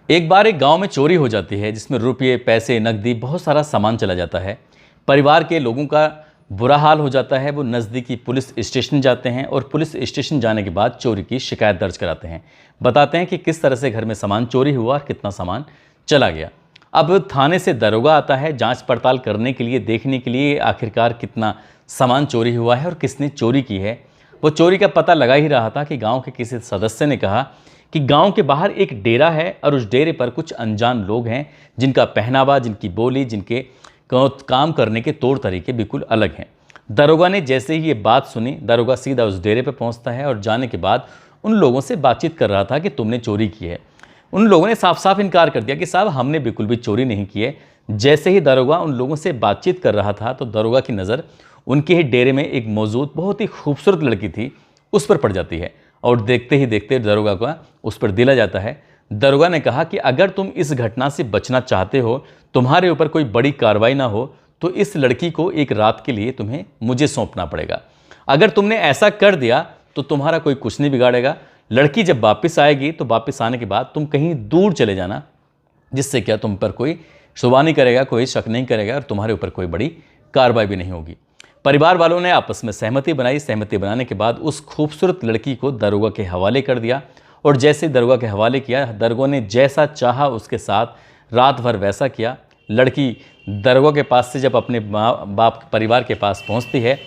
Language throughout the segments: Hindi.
एक बार एक गांव में चोरी हो जाती है जिसमें रुपये, पैसे, नकदी, बहुत सारा सामान चला जाता है। परिवार के लोगों का बुरा हाल हो जाता है। वो नज़दीकी पुलिस स्टेशन जाते हैं और पुलिस स्टेशन जाने के बाद चोरी की शिकायत दर्ज कराते हैं। बताते हैं कि किस तरह से घर में सामान चोरी हुआ और कितना सामान चला गया। अब थाने से दरोगा आता है जांच पड़ताल करने के लिए, देखने के लिए आखिरकार कितना सामान चोरी हुआ है और किसने चोरी की है। वो चोरी का पता लगा ही रहा था कि गांव के किसी सदस्य ने कहा कि गांव के बाहर एक डेरा है और उस डेरे पर कुछ अनजान लोग हैं जिनका पहनावा, जिनकी बोली, जिनके काम करने के तौर तरीके बिल्कुल अलग हैं। दरोगा ने जैसे ही ये बात सुनी, दरोगा सीधा उस डेरे पर पहुंचता है और जाने के बाद उन लोगों से बातचीत कर रहा था कि तुमने चोरी की है। उन लोगों ने साफ साफ इनकार कर दिया कि साहब हमने बिल्कुल भी चोरी नहीं की है। जैसे ही दरोगा उन लोगों से बातचीत कर रहा था तो दरोगा की नज़र उनके ही डेरे में एक मौजूद बहुत ही खूबसूरत लड़की थी उस पर पड़ जाती है और देखते ही देखते दरोगा का उस पर दिल आ जाता है। दरोगा ने कहा कि अगर तुम इस घटना से बचना चाहते हो, तुम्हारे ऊपर कोई बड़ी कार्रवाई ना हो, तो इस लड़की को एक रात के लिए तुम्हें मुझे सौंपना पड़ेगा। अगर तुमने ऐसा कर दिया तो तुम्हारा कोई कुछ नहीं बिगाड़ेगा। लड़की जब वापस आएगी तो वापस आने के बाद तुम कहीं दूर चले जाना, जिससे क्या तुम पर कोई शुबा नहीं करेगा, कोई शक नहीं करेगा और तुम्हारे ऊपर कोई बड़ी कार्रवाई भी नहीं होगी। परिवार वालों ने आपस में सहमति बनाई। सहमति बनाने के बाद उस खूबसूरत लड़की को दरोगा के हवाले कर दिया और जैसे दरोगा के हवाले किया, दरोगा ने जैसा चाहा उसके साथ रात भर वैसा किया। लड़की दरोगा के पास से जब अपने माँ बाप परिवार के पास पहुंचती है,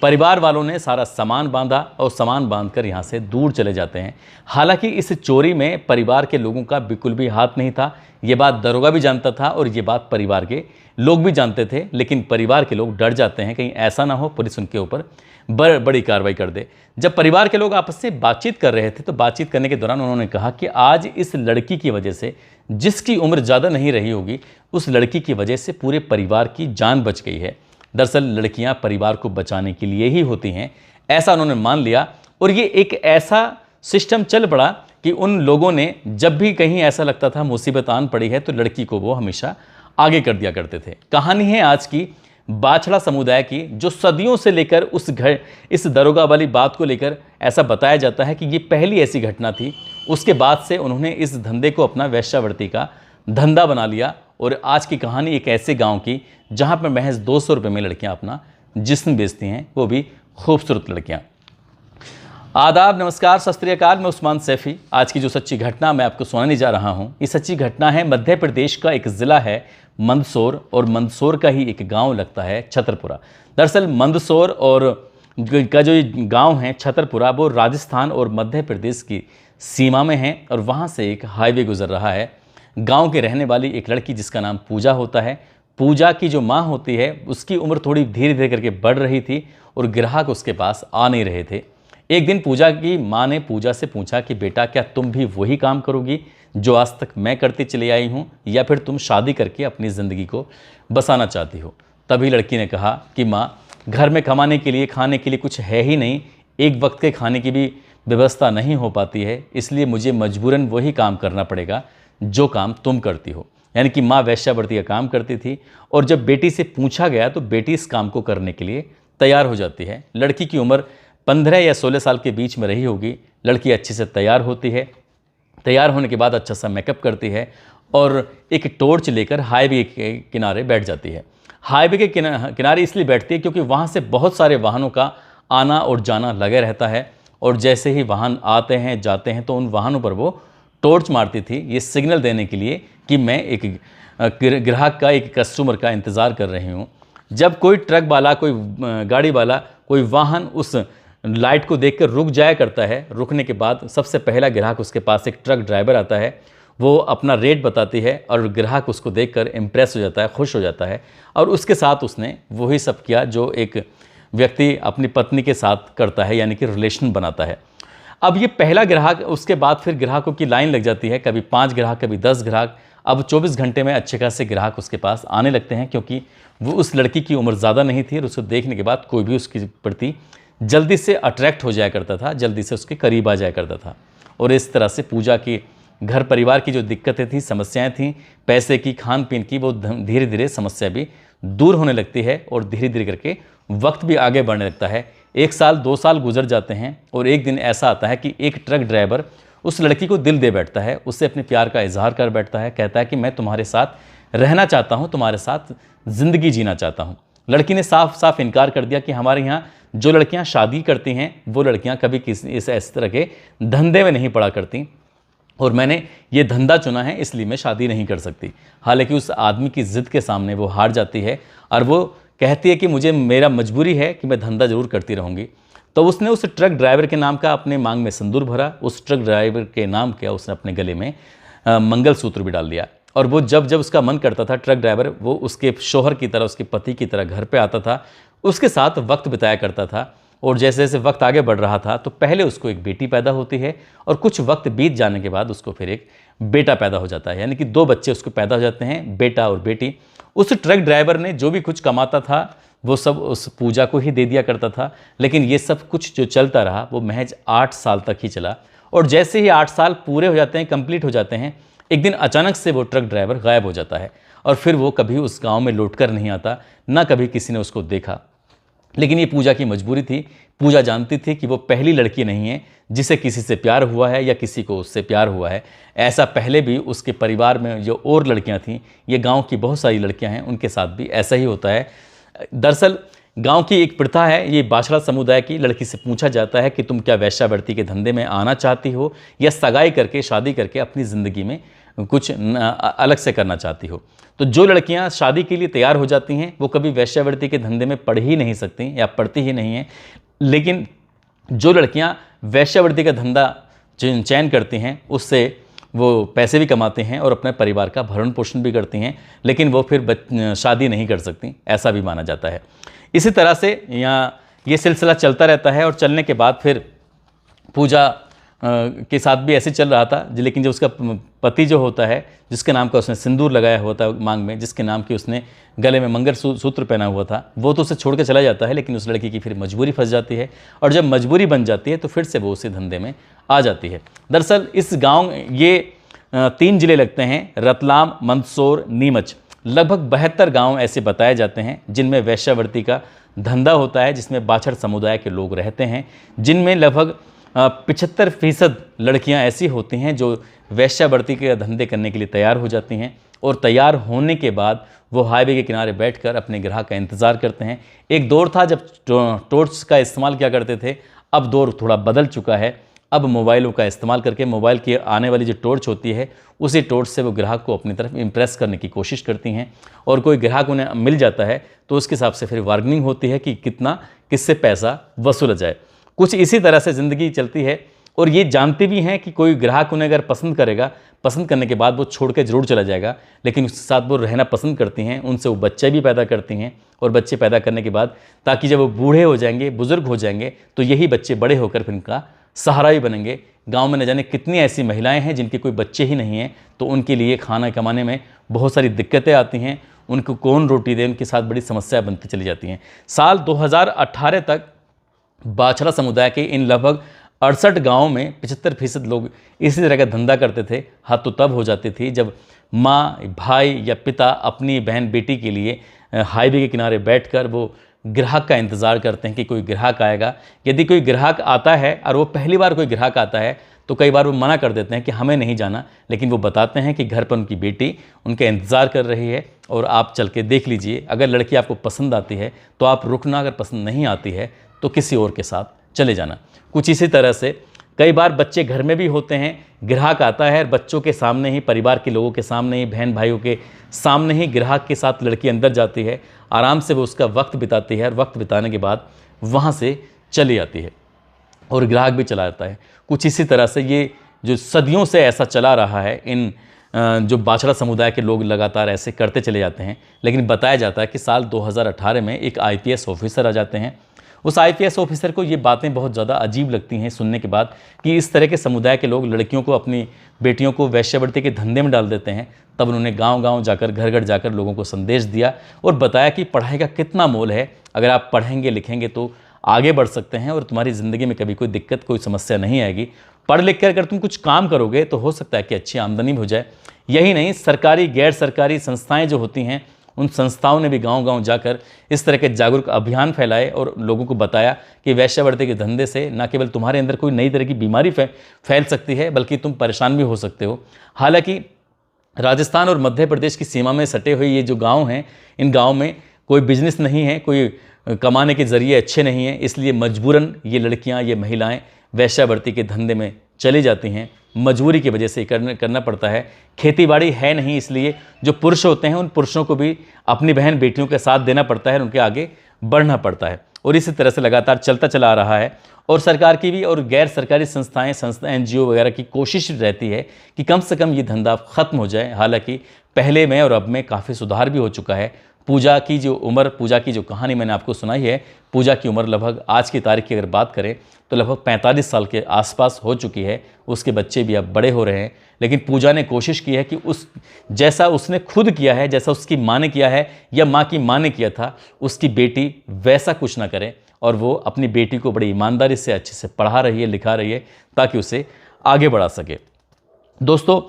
परिवार वालों ने सारा सामान बांधा और सामान बांधकर यहाँ से दूर चले जाते हैं। हालांकि इस चोरी में परिवार के लोगों का बिल्कुल भी हाथ नहीं था। ये बात दरोगा भी जानता था और ये बात परिवार के लोग भी जानते थे, लेकिन परिवार के लोग डर जाते हैं कहीं ऐसा ना हो पुलिस उनके ऊपर बड़ी कार्रवाई कर दे। जब परिवार के लोग आपस से बातचीत कर रहे थे तो बातचीत करने के दौरान उन्होंने कहा कि आज इस लड़की की वजह से, जिसकी उम्र ज़्यादा नहीं रही होगी, उस लड़की की वजह से पूरे परिवार की जान बच गई है। दरअसल लड़कियां परिवार को बचाने के लिए ही होती हैं, ऐसा उन्होंने मान लिया और ये एक ऐसा सिस्टम चल पड़ा कि उन लोगों ने जब भी कहीं ऐसा लगता था मुसीबत आन पड़ी है तो लड़की को वो हमेशा आगे कर दिया करते थे। कहानी है आज की बाछड़ा समुदाय की, जो सदियों से लेकर इस दरोगा वाली बात को लेकर ऐसा बताया जाता है कि ये पहली ऐसी घटना थी। उसके बाद से उन्होंने इस धंधे को अपना वेश्यावृत्ति का धंधा बना लिया। और आज की कहानी एक ऐसे गांव की जहां पर महज 200 रुपये में लड़कियां अपना जिस्म बेचती हैं, वो भी खूबसूरत लड़कियां। आदाब, नमस्कार, सत श्री अकाल। मैं उस्मान सैफी। आज की जो सच्ची घटना मैं आपको सुनाने जा रहा हूं, ये सच्ची घटना है मध्य प्रदेश का एक ज़िला है मंदसौर, और मंदसौर का ही एक गांव लगता है छतरपुरा। दरअसल मंदसौर और का जो गांव है छतरपुरा, वो राजस्थान और मध्य प्रदेश की सीमा में है और वहां से एक हाईवे गुजर रहा है। गांव के रहने वाली एक लड़की जिसका नाम पूजा होता है, पूजा की जो माँ होती है उसकी उम्र थोड़ी धीरे धीरे करके बढ़ रही थी और ग्राहक उसके पास आ नहीं रहे थे। एक दिन पूजा की माँ ने पूजा से पूछा कि बेटा, क्या तुम भी वही काम करोगी जो आज तक मैं करती चली आई हूँ, या फिर तुम शादी करके अपनी ज़िंदगी को बसाना चाहती हो? तभी लड़की ने कहा कि माँ, घर में कमाने के लिए, खाने के लिए कुछ है ही नहीं, एक वक्त के खाने की भी व्यवस्था नहीं हो पाती है, इसलिए मुझे मजबूरन वही काम करना पड़ेगा जो काम तुम करती हो। यानी कि माँ वेश्यावृत्ति का काम करती थी और जब बेटी से पूछा गया तो बेटी इस काम को करने के लिए तैयार हो जाती है। लड़की की उम्र 15 या 16 साल के बीच में रही होगी। लड़की अच्छे से तैयार होती है। तैयार होने के बाद अच्छा सा मेकअप करती है और एक टॉर्च लेकर हाईवे के किनारे बैठ जाती है। हाईवे के किनारे इसलिए बैठती है क्योंकि वहाँ से बहुत सारे वाहनों का आना और जाना लगे रहता है और जैसे ही वाहन आते हैं जाते हैं तो उन वाहनों पर वो टॉर्च मारती थी, ये सिग्नल देने के लिए कि मैं एक ग्राहक का, एक कस्टमर का इंतज़ार कर रही हूँ। जब कोई ट्रक वाला, कोई गाड़ी वाला, कोई वाहन उस लाइट को देखकर रुक जाया करता है, रुकने के बाद सबसे पहला ग्राहक उसके पास एक ट्रक ड्राइवर आता है। वो अपना रेट बताती है और ग्राहक उसको देखकर इम्प्रेस हो जाता है, खुश हो जाता है और उसके साथ उसने वही सब किया जो एक व्यक्ति अपनी पत्नी के साथ करता है, यानी कि रिलेशन बनाता है। अब ये पहला ग्राहक, उसके बाद फिर ग्राहकों की लाइन लग जाती है, कभी 5 ग्राहक, कभी 10 ग्राहक। अब 24 घंटे में अच्छे खासे ग्राहक उसके पास आने लगते हैं क्योंकि वो उस लड़की की उम्र ज़्यादा नहीं थी और उसको देखने के बाद कोई भी उसके प्रति जल्दी से अट्रैक्ट हो जाया करता था, जल्दी से उसके करीब आ जाया करता था। और इस तरह से पूजा की घर परिवार की जो दिक्कतें थी, समस्याएं थीं, पैसे की, खान पीन की, वो धीरे धीरे समस्या भी दूर होने लगती है और धीरे धीरे करके वक्त भी आगे बढ़ने लगता है। 1 साल 2 साल गुजर जाते हैं और एक दिन ऐसा आता है कि एक ट्रक ड्राइवर उस लड़की को दिल दे बैठता है, उससे अपने प्यार का इजहार कर बैठता है, कहता है कि मैं तुम्हारे साथ रहना चाहता हूँ, तुम्हारे साथ ज़िंदगी जीना चाहता हूँ। लड़की ने साफ साफ इनकार कर दिया कि हमारे यहाँ जो लड़कियाँ शादी करती हैं वो लड़कियाँ कभी किसी इस तरह के धंधे में नहीं पड़ा करती, और मैंने ये धंधा चुना है इसलिए मैं शादी नहीं कर सकती। हालांकि उस आदमी की ज़िद के सामने वो हार जाती है और वो कहती है कि मुझे मेरा मजबूरी है कि मैं धंधा ज़रूर करती रहूँगी। तो उसने उस ट्रक ड्राइवर के नाम का अपने मांग में सिंदूर भरा, उस ट्रक ड्राइवर के नाम किया उसने अपने गले में मंगलसूत्र भी डाल दिया। और वो जब जब उसका मन करता था, ट्रक ड्राइवर वो उसके शोहर की तरह, उसके पति की तरह घर पे आता था, उसके साथ वक्त बिताया करता था। और जैसे जैसे वक्त आगे बढ़ रहा था तो पहले उसको एक बेटी पैदा होती है और कुछ वक्त बीत जाने के बाद उसको फिर एक बेटा पैदा हो जाता है, यानी कि 2 बच्चे उसको पैदा हो जाते हैं, बेटा और बेटी। उस ट्रक ड्राइवर ने जो भी कुछ कमाता था वो सब उस पूजा को ही दे दिया करता था, लेकिन ये सब कुछ जो चलता रहा वो महज 8 साल तक ही चला। और जैसे ही 8 साल पूरे हो जाते हैं, कंप्लीट हो जाते हैं, एक दिन अचानक से वो ट्रक ड्राइवर गायब हो जाता है और फिर वो कभी उस गांव में लौटकर नहीं आता, ना कभी किसी ने उसको देखा। लेकिन ये पूजा की मजबूरी थी। पूजा जानती थी कि वो पहली लड़की नहीं है जिसे किसी से प्यार हुआ है या किसी को उससे प्यार हुआ है। ऐसा पहले भी उसके परिवार में जो और लड़कियां थीं, ये गांव की बहुत सारी लड़कियां हैं, उनके साथ भी ऐसा ही होता है। दरअसल गांव की एक प्रथा है, ये बाछड़ा समुदाय की लड़की से पूछा जाता है कि तुम क्या वेश्यावृत्ति के धंधे में आना चाहती हो या सगाई करके, शादी करके अपनी ज़िंदगी में कुछ अलग से करना चाहती हो। तो जो लड़कियां शादी के लिए तैयार हो जाती हैं वो कभी वेश्यावृत्ति के धंधे में पढ़ ही नहीं सकती या पढ़ती ही नहीं हैं। लेकिन जो लड़कियां वेश्यावृत्ति का धंधा चयन करती हैं उससे वो पैसे भी कमाते हैं और अपने परिवार का भरण पोषण भी करती हैं, लेकिन वो फिर शादी नहीं कर सकती, ऐसा भी माना जाता है। इसी तरह से यहाँ ये सिलसिला चलता रहता है और चलने के बाद फिर पूजा के साथ भी ऐसे चल रहा था। लेकिन जो उसका पति जो होता है, जिसके नाम का उसने सिंदूर लगाया हुआ था मांग में, जिसके नाम की उसने गले में मंगलसूत्र पहना हुआ था, वो तो उसे छोड़ के चला जाता है। लेकिन उस लड़की की फिर मजबूरी फंस जाती है और जब मजबूरी बन जाती है तो फिर से वो उसी धंधे में आ जाती है। दरअसल इस गाँव ये 3 जिले लगते हैं, रतलाम, मंदसौर, नीमच। लगभग 72 गाँव ऐसे बताए जाते हैं जिनमें वेश्यावृत्ति का धंधा होता है, जिसमें बाछड़ समुदाय के लोग रहते हैं, जिनमें लगभग 75% लड़कियां ऐसी होती हैं जो वेश्यावृत्ति के धंधे करने के लिए तैयार हो जाती हैं। और तैयार होने के बाद वो हाईवे के किनारे बैठकर अपने ग्राहक का इंतज़ार करते हैं। एक दौर था जब टॉर्च का इस्तेमाल किया करते थे, अब दौर थोड़ा बदल चुका है। अब मोबाइलों का इस्तेमाल करके, मोबाइल की आने वाली जो टॉर्च होती है उसी टॉर्च से वो ग्राहक को अपनी तरफ इम्प्रेस करने की कोशिश करती हैं। और कोई ग्राहक उन्हें मिल जाता है तो उसके हिसाब से फिर बार्गेनिंग होती है कि कितना किससे पैसा वसूला जाए। कुछ इसी तरह से ज़िंदगी चलती है। और ये जानते भी हैं कि कोई ग्राहक उन्हें अगर पसंद करेगा, पसंद करने के बाद वो छोड़ के ज़रूर चला जाएगा, लेकिन उसके साथ वो रहना पसंद करती हैं, उनसे वो बच्चे भी पैदा करती हैं। और बच्चे पैदा करने के बाद ताकि जब वो बूढ़े हो जाएंगे, बुज़ुर्ग हो जाएंगे, तो यही बच्चे बड़े होकर फिर इनका सहारा ही बनेंगे। गांव में न जाने कितनी ऐसी महिलाएं हैं जिनके कोई बच्चे ही नहीं हैं, तो उनके लिए खाना कमाने में बहुत सारी दिक्कतें आती हैं। उनको कौन रोटी दे, उनके साथ बड़ी समस्या बनती चली जाती हैं। साल 2018 तक बाछड़ा समुदाय के इन लगभग 68 गाँव में 75% लोग इसी तरह का धंधा करते थे। हद तो तब हो जाती थी जब माँ, भाई या पिता अपनी बहन बेटी के लिए हाईवे के किनारे बैठकर वो ग्राहक का इंतज़ार करते हैं कि कोई ग्राहक आएगा। यदि कोई ग्राहक आता है और वो पहली बार कोई ग्राहक आता है तो कई बार वो मना कर देते हैं कि हमें नहीं जाना, लेकिन वो बताते हैं कि घर पर उनकी बेटी उनका इंतज़ार कर रही है और आप चल के देख लीजिए। अगर लड़की आपको पसंद आती है तो आप रुकना, अगर पसंद नहीं आती है तो किसी और के साथ चले जाना। कुछ इसी तरह से कई बार बच्चे घर में भी होते हैं, ग्राहक आता है, बच्चों के सामने ही, परिवार के लोगों के सामने ही, बहन भाइयों के सामने ही ग्राहक के साथ लड़की अंदर जाती है, आराम से वो उसका वक्त बिताती है और वक्त बिताने के बाद वहाँ से चली आती है और ग्राहक भी चला जाता है। कुछ इसी तरह से ये जो सदियों से ऐसा चला रहा है, इन जो बाछड़ा समुदाय के लोग लगातार ऐसे करते चले जाते हैं। लेकिन बताया जाता है कि साल 2018 में एक IPS ऑफिसर आ जाते हैं। उस IPS ऑफिसर को ये बातें बहुत ज़्यादा अजीब लगती हैं सुनने के बाद कि इस तरह के समुदाय के लोग लड़कियों को, अपनी बेटियों को वेश्यावृत्ति के धंधे में डाल देते हैं। तब उन्होंने गांव-गांव जाकर, घर-घर जाकर लोगों को संदेश दिया और बताया कि पढ़ाई का कितना मोल है। अगर आप पढ़ेंगे लिखेंगे तो आगे बढ़ सकते हैं और तुम्हारी ज़िंदगी में कभी कोई दिक्कत, कोई समस्या नहीं आएगी। पढ़ लिख कर अगर तुम कुछ काम करोगे तो हो सकता है कि अच्छी आमदनी हो जाए। यही नहीं, सरकारी, गैर सरकारी संस्थाएँ जो होती हैं उन संस्थाओं ने भी गांव-गांव जाकर इस तरह के जागरूक अभियान फैलाए और लोगों को बताया कि वेश्यावृत्ति के धंधे से न केवल तुम्हारे अंदर कोई नई तरह की बीमारी फैल सकती है, बल्कि तुम परेशान भी हो सकते हो। हालांकि राजस्थान और मध्य प्रदेश की सीमा में सटे हुए ये जो गाँव हैं, इन गाँव में कोई बिजनेस नहीं है, कोई कमाने के ज़रिए अच्छे नहीं हैं, इसलिए मजबूरन ये लड़कियाँ, ये महिलाएं वेश्यावृत्ति के धंधे में चली जाती हैं। मजबूरी की वजह से करना पड़ता है। खेतीबाड़ी है नहीं, इसलिए जो पुरुष होते हैं उन पुरुषों को भी अपनी बहन बेटियों के साथ देना पड़ता है, उनके आगे बढ़ना पड़ता है और इसी तरह से लगातार चलता चला आ रहा है। और सरकार की भी और गैर सरकारी संस्थाएं NGO वगैरह की कोशिश रहती है कि कम से कम ये धंधा ख़त्म हो जाए। हालांकि पहले में और अब में काफ़ी सुधार भी हो चुका है। पूजा की जो कहानी मैंने आपको सुनाई है, पूजा की उम्र लगभग आज की तारीख की अगर बात करें तो लगभग 45 साल के आसपास हो चुकी है। उसके बच्चे भी अब बड़े हो रहे हैं, लेकिन पूजा ने कोशिश की है कि जैसा उसने खुद किया है, जैसा उसकी माँ ने किया है या माँ की माँ ने किया था, उसकी बेटी वैसा कुछ ना करे और वो अपनी बेटी को बड़ी ईमानदारी से अच्छे से पढ़ा रही है, लिखा रही है ताकि उसे आगे बढ़ा सके। दोस्तों,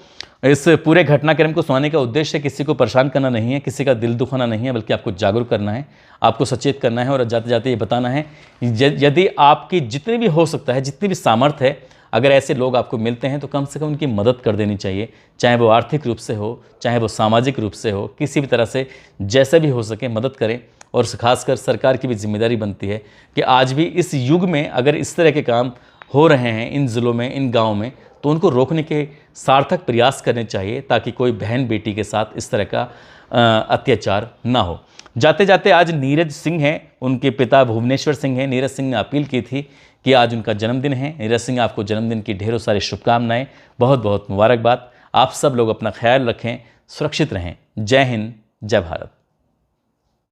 इस पूरे घटनाक्रम को सुनाने का उद्देश्य किसी को परेशान करना नहीं है, किसी का दिल दुखाना नहीं है, बल्कि आपको जागरूक करना है, आपको सचेत करना है और जाते जाते ये बताना है यदि आपकी जितनी भी हो सकता है, जितनी भी सामर्थ्य है, अगर ऐसे लोग आपको मिलते हैं तो कम से कम उनकी मदद कर देनी चाहिए, चाहे वो आर्थिक रूप से हो, चाहे वो सामाजिक रूप से हो, किसी भी तरह से जैसे भी हो सके मदद करें। और खासकर सरकार की भी जिम्मेदारी बनती है कि आज भी इस युग में अगर इस तरह के काम हो रहे हैं इन ज़िलों में, इन गाँव में, तो उनको रोकने के सार्थक प्रयास करने चाहिए ताकि कोई बहन बेटी के साथ इस तरह का अत्याचार ना हो। जाते जाते आज नीरज सिंह हैं, उनके पिता भुवनेश्वर सिंह हैं। नीरज सिंह ने अपील की थी कि आज उनका जन्मदिन है। नीरज सिंह, आपको जन्मदिन की ढेरों सारी शुभकामनाएं, बहुत बहुत मुबारकबाद। आप सब लोग अपना ख्याल रखें, सुरक्षित रहें। जय हिंद, जय भारत।